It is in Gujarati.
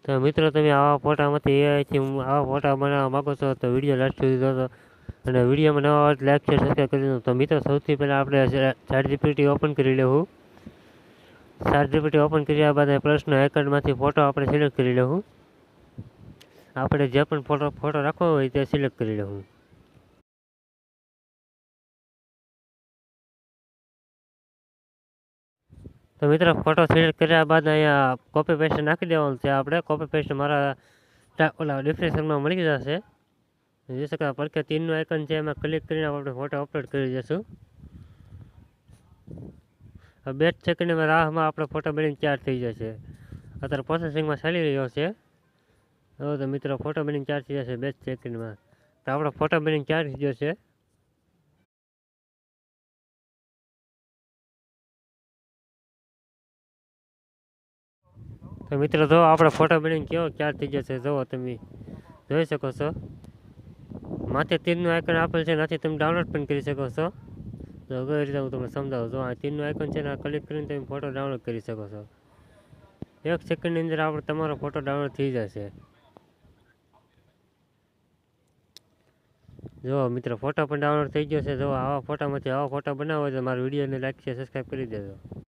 તો મિત્રો તમે આવા ફોટામાંથી એઆઈથી આવા ફોટા બનાવવા માગો છો તો વિડીયો લાસ્ટ સુધી જોજો અને વિડીયોમાં નવા હોય લાઈક શેર સબસ્ક્રાઈબ કરી દો. તો મિત્રો સૌથી પહેલાં આપણે ચાટ જીપીટી ઓપન કરી લેવું. ચાટ જીપીટી ઓપન કર્યા બાદ પ્લસના આઇકનમાંથી ફોટો આપણે સિલેક્ટ કરી લેવું. આપણે જે પણ ફોટો રાખવો હોય તે સિલેક્ટ કરી લેવું. તો મિત્રો ફોટો સિલેક્ટ કર્યા બાદ અહીંયા કોપી પેસ્ટ નાખી દેવાનું છે. આપણે કોપી પેસ્ટ મારા ઓલા ડિસ્ક્રિપ્શનમાં મળી જશે. જોઈ શકાય પડખે તીરનું આઇકન છે, એમાં ક્લિક કરીને આપણે ફોટો અપલોડ કરી દઈશું. 2 સેકન્ડમાં રાહમાં આપણો ફોટો બનીને તૈયાર થઈ જશે. અત્યારે પ્રોસેસિંગમાં ચાલી રહ્યો છે. તો મિત્રો ફોટો બનીને તૈયાર થઈ જશે 2 સેકન્ડમાં. તો આપણો ફોટો બનીને તૈયાર થઈ જશે. તો મિત્રો જો આપણો ફોટો બનીને કેવો તૈયાર થઈ જશે, જુઓ તમે જોઈ શકો છો. માથે તીરનું આઇકન આપેલ છે, નાથી તમે ડાઉનલોડ પણ કરી શકો છો. તો કઈ રીતે હું તમને સમજાવું. જો આ તીરનું આઇકન છે ને, ક્લિક કરીને તમે ફોટો ડાઉનલોડ કરી શકો છો. 1 સેકન્ડની અંદર આપણે તમારો ફોટો ડાઉનલોડ થઈ જશે. જો મિત્રો ફોટો પણ ડાઉનલોડ થઈ ગયો છે. જો આવા ફોટામાંથી આવા ફોટા બનાવો હોય તો મારા વિડીયોને લાઈક છે સબસ્ક્રાઈબ કરી દેજો.